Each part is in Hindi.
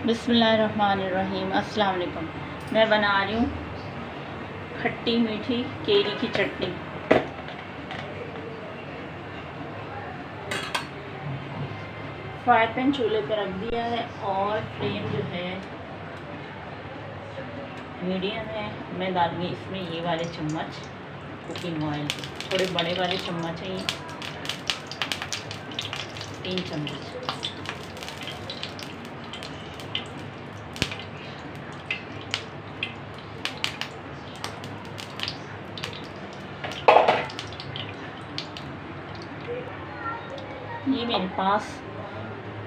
बिस्मिल्लाहिर्रहमानिर्रहीम। अस्सलाम वालेकुम। मैं बना रही हूँ खट्टी मीठी केरी की चटनी। फ्राई पैन चूल्हे पर रख दिया है और फ्लेम जो है मीडियम है। मैं डालूँगी इसमें ये वाले चम्मच कुकिंग ऑयल, थोड़े बड़े वाले चम्मच हैं ये, 3 चम्मच। ये मेरे पास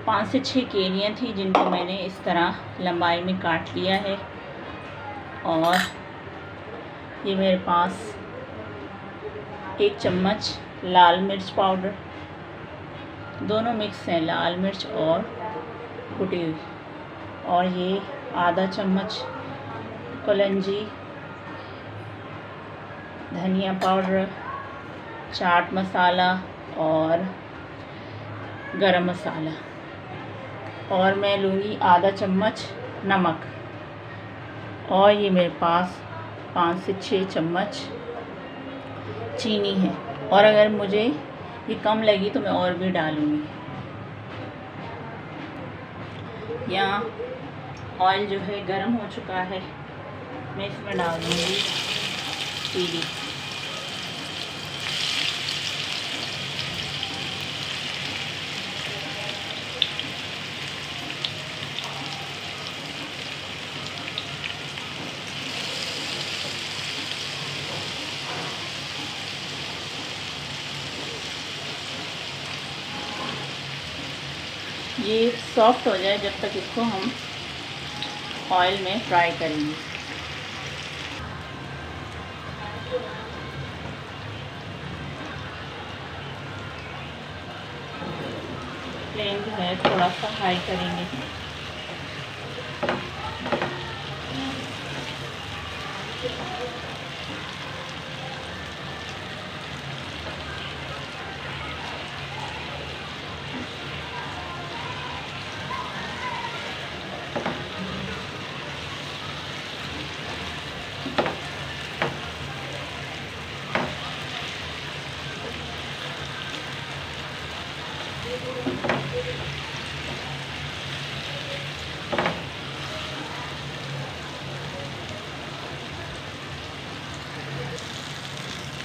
5 से 6 केरियाँ थी जिनको मैंने इस तरह लंबाई में काट लिया है। और ये मेरे पास 1 चम्मच लाल मिर्च पाउडर, दोनों मिक्स हैं, लाल मिर्च और कुटी हुई। और ये आधा चम्मच कलौंजी, धनिया पाउडर, चाट मसाला और गरम मसाला। और मैं लूँगी आधा चम्मच नमक। और ये मेरे पास 5 से 6 चम्मच चीनी है। और अगर मुझे ये कम लगी तो मैं और भी डालूँगी। यहाँ ऑयल जो है गरम हो चुका है, मैं इसमें डाल दूँगी केरी। ये सॉफ्ट हो जाए जब तक इसको हम ऑयल में फ्राई करेंगे। फ्लेम जो है थोड़ा सा हाई करेंगे।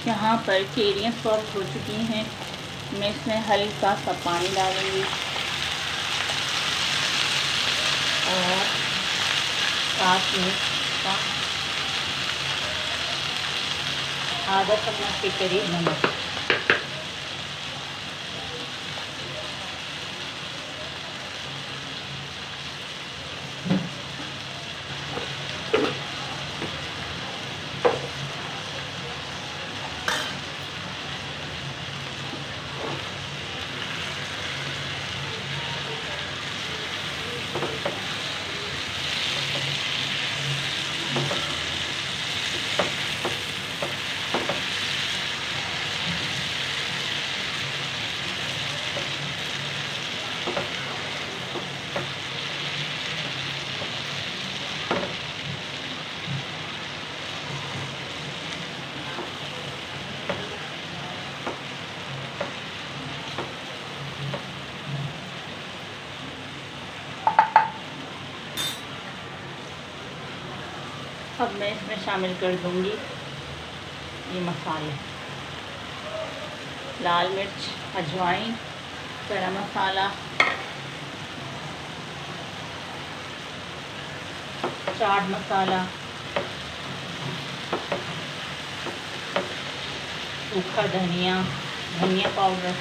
यहाँ पर केरियाँ सॉफ्ट हो चुकी हैं, मैं इसमें हल्का सा पानी डालूँगी और साथ में आधा चम्मच के करीब नमक। अब मैं इसमें शामिल कर दूंगी ये मसाले, लाल मिर्च, अजवाइन, गरम मसाला, चाट मसाला, सूखा धनिया, धनिया पाउडर,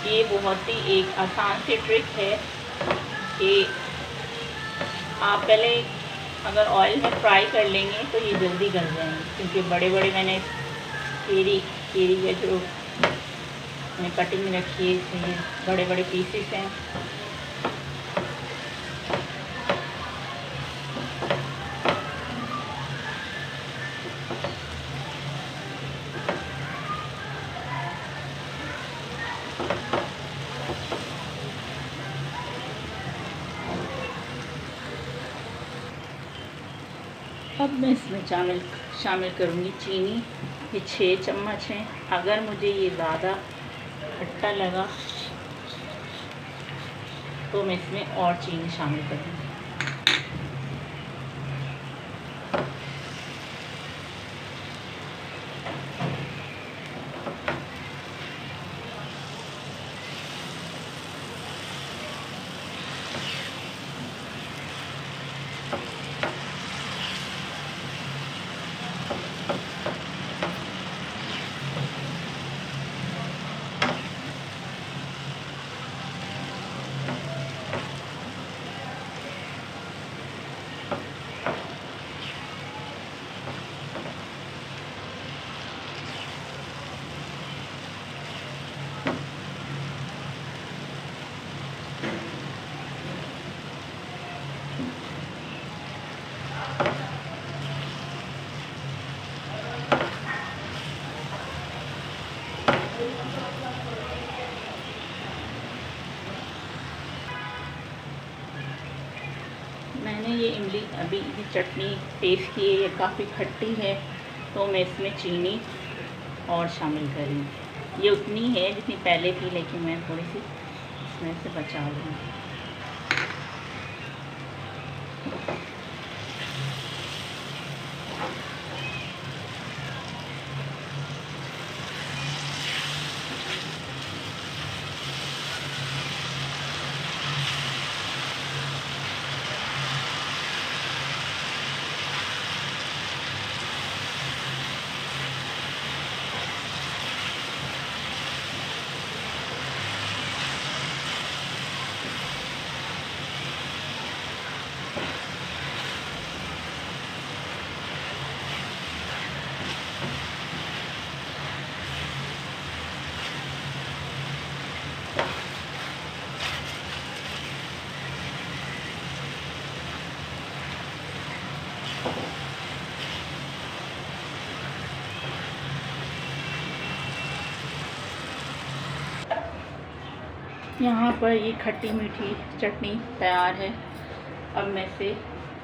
ये बहुत ही एक आसान सी ट्रिक है कि आप पहले अगर ऑयल में फ्राई कर लेंगे तो ये जल्दी गल जाएंगे। क्योंकि बड़े बड़े मैंने केरी के जो मैंने कटिंग रखी है, ये बड़े बड़े पीसेस हैं। अब मैं इसमें शामिल करूँगी चीनी। ये 6 चम्मच हैं। अगर मुझे ये ज़्यादा खट्टा लगा तो मैं इसमें और चीनी शामिल करूँगी। मैंने ये इमली अभी की चटनी टेस्ट की है, ये काफ़ी खट्टी है, तो मैं इसमें चीनी और शामिल करूँगी। ये उतनी है जितनी पहले थी, लेकिन मैं थोड़ी सी इसमें से बचा लूँगी। यहाँ पर ये खट्टी मीठी चटनी तैयार है। अब मैं इसे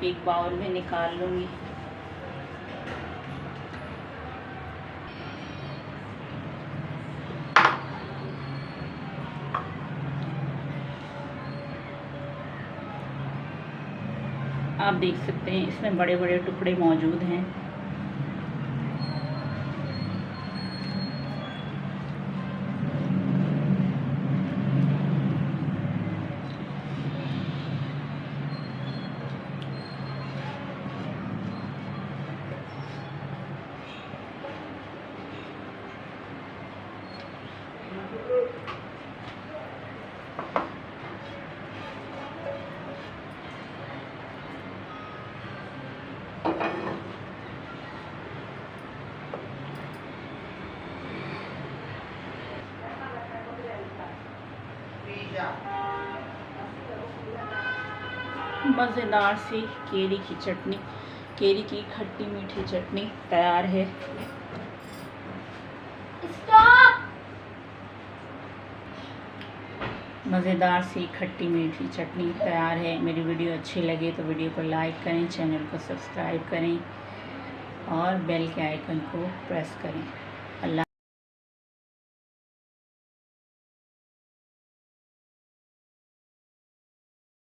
एक बाउल में निकाल लूँगी। आप देख सकते हैं इसमें बड़े बड़े टुकड़े मौजूद हैं। मज़ेदार सी केरी की चटनी, केरी की खट्टी मीठी चटनी तैयार है। मज़ेदार सी खट्टी मीठी चटनी तैयार है। मेरी वीडियो अच्छी लगे तो वीडियो को लाइक करें, चैनल को सब्सक्राइब करें और बेल के आइकन को प्रेस करें।